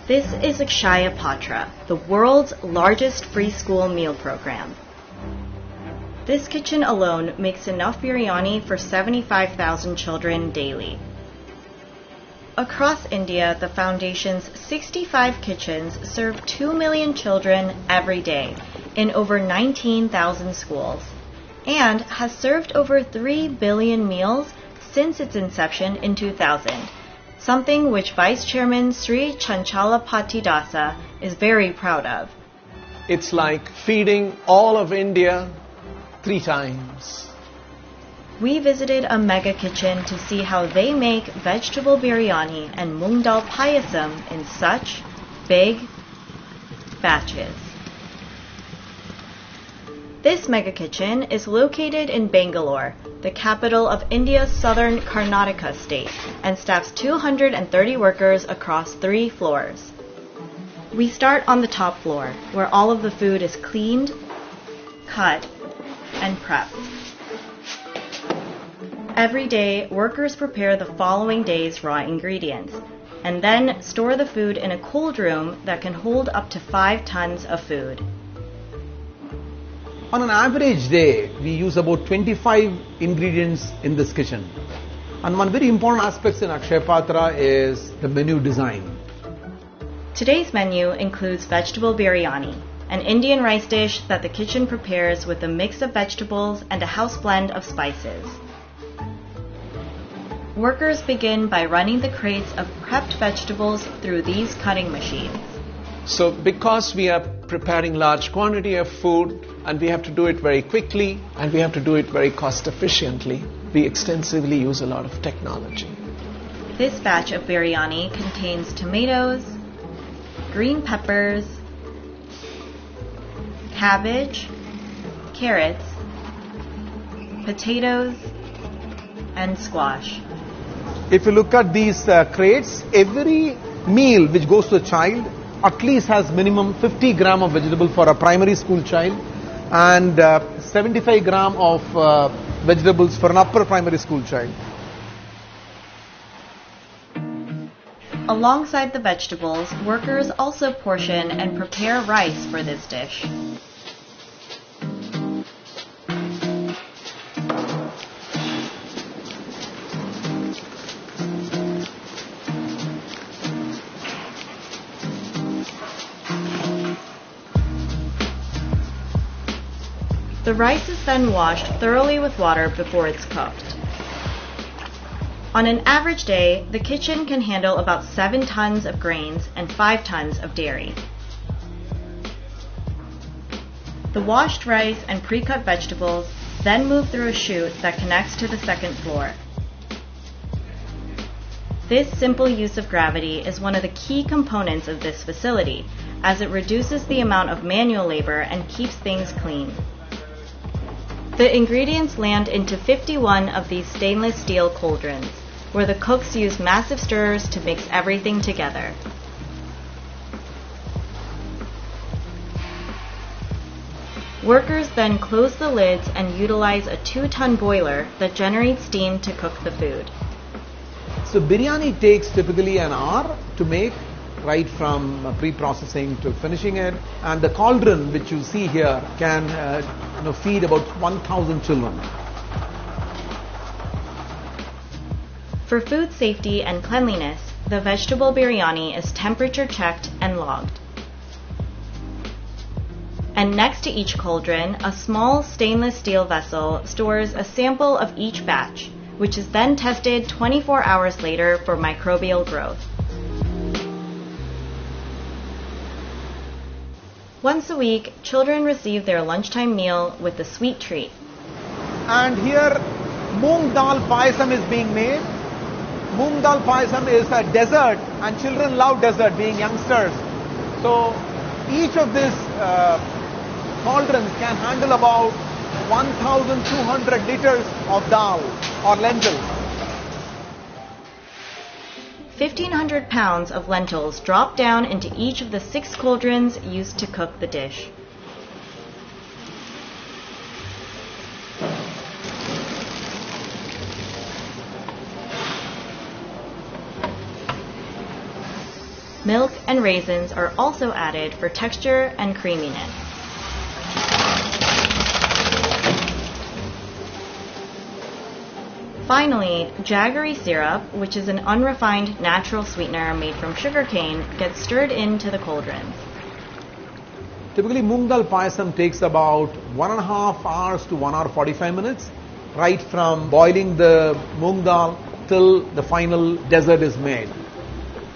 This is Akshaya Patra, the world's largest free school meal program. This kitchen alone makes enough biryani for 75,000 children daily. Across India, the Foundation's 65 kitchens serve 2 million children every day in over 19,000 schools and has served over 3 billion meals since its inception in 2000, something which Vice Chairman Sri Chanchalapati Dasa is very proud of. It's like feeding all of India 3 times. We visited a mega kitchen to see how they make vegetable biryani and moong dal payasam in such big batches. This mega kitchen is located in Bangalore, the capital of India's southern Karnataka state, and staffs 230 workers across 3 floors. We start on the top floor, where all of the food is cleaned, cut, and prepped. Every day, workers prepare the following day's raw ingredients, and then store the food in a cold room that can hold up to 5 tons of food. On an average day, we use about 25 ingredients in this kitchen. And one very important aspect in Akshaya Patra is the menu design. Today's menu includes vegetable biryani, an Indian rice dish that the kitchen prepares with a mix of vegetables and a house blend of spices. Workers begin by running the crates of prepped vegetables through these cutting machines. So because we are preparing large quantity of food and we have to do it very quickly and we have to do it very cost efficiently, we extensively use a lot of technology. This batch of biryani contains tomatoes, green peppers, cabbage, carrots, potatoes, and squash. If you look at these crates, every meal which goes to a child at least has minimum 50 gram of vegetable for a primary school child and 75 gram of vegetables for an upper primary school child. Alongside the vegetables, workers also portion and prepare rice for this dish. The rice is then washed thoroughly with water before it's cooked. On an average day, the kitchen can handle about 7 tons of grains and 5 tons of dairy. The washed rice and pre-cut vegetables then move through a chute that connects to the second floor. This simple use of gravity is one of the key components of this facility, as it reduces the amount of manual labor and keeps things clean. The ingredients land into 51 of these stainless steel cauldrons, where the cooks use massive stirrers to mix everything together. Workers then close the lids and utilize a 2-ton boiler that generates steam to cook the food. So biryani takes typically an hour to make, right from pre-processing to finishing it, and the cauldron which you see here can feed about 1,000 children. For food safety and cleanliness, the vegetable biryani is temperature checked and logged. And next to each cauldron, a small stainless steel vessel stores a sample of each batch, which is then tested 24 hours later for microbial growth. Once a week, children receive their lunchtime meal with a sweet treat. And here, moong dal payasam is being made. Moong dal payasam is a dessert, and children love dessert, being youngsters. So each of these cauldrons can handle about 1,200 liters of dal or lentils. 1,500 pounds of lentils drop down into each of the 6 cauldrons used to cook the dish. Milk and raisins are also added for texture and creaminess. Finally, jaggery syrup, which is an unrefined natural sweetener made from sugarcane, gets stirred into the cauldrons. Typically, moong dal payasam takes about 1.5 hours to 1 hour 45 minutes, right from boiling the moong dal till the final dessert is made.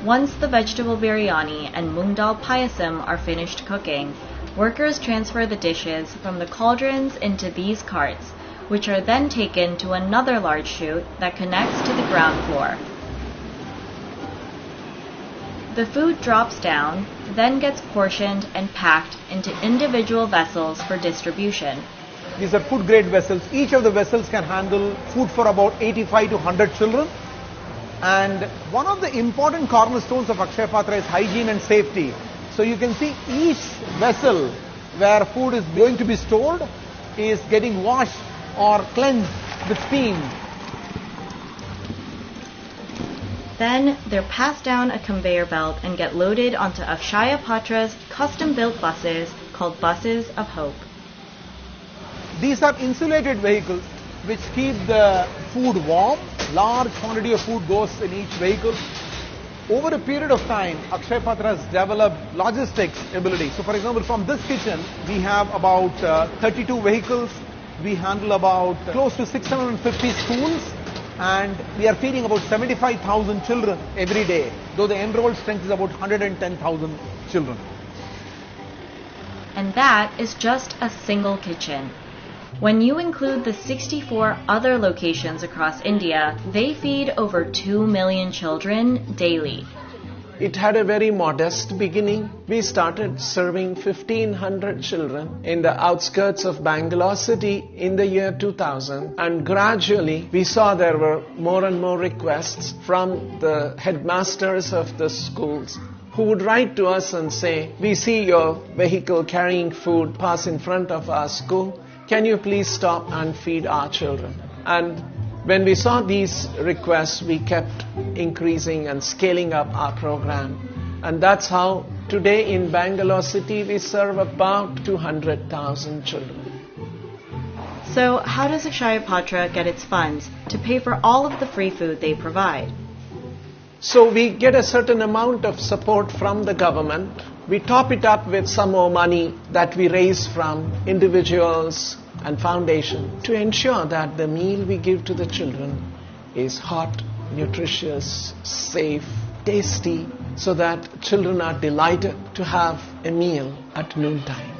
Once the vegetable biryani and moong dal payasam are finished cooking, workers transfer the dishes from the cauldrons into these carts, which are then taken to another large chute that connects to the ground floor. The food drops down, then gets portioned and packed into individual vessels for distribution. These are food grade vessels. Each of the vessels can handle food for about 85 to 100 children. And one of the important cornerstones of Akshaya Patra is hygiene and safety. So you can see each vessel where food is going to be stored is getting washed or cleansed with steam. Then they're passed down a conveyor belt and get loaded onto Akshaya Patra's custom-built buses called Buses of Hope. These are insulated vehicles which keep the food warm. Large quantity of food goes in each vehicle. Over a period of time, Akshaya Patra has developed logistics ability. So for example, from this kitchen, we have about 32 vehicles. We handle about close to 650 schools, and we are feeding about 75,000 children every day, though the enrolled strength is about 110,000 children. And that is just a single kitchen. When you include the 64 other locations across India, they feed over 2 million children daily. It had a very modest beginning. We started serving 1,500 children in the outskirts of Bangalore city in the year 2000, and gradually we saw there were more and more requests from the headmasters of the schools who would write to us and say, "We see your vehicle carrying food pass in front of our school. Can you please stop and feed our children?" And when we saw these requests, we kept increasing and scaling up our program. And that's how today in Bangalore city we serve about 200,000 children. So how does Akshaya Patra get its funds to pay for all of the free food they provide? So we get a certain amount of support from the government. We top it up with some more money that we raise from individuals and foundation to ensure that the meal we give to the children is hot, nutritious, safe, tasty, so that children are delighted to have a meal at noontime.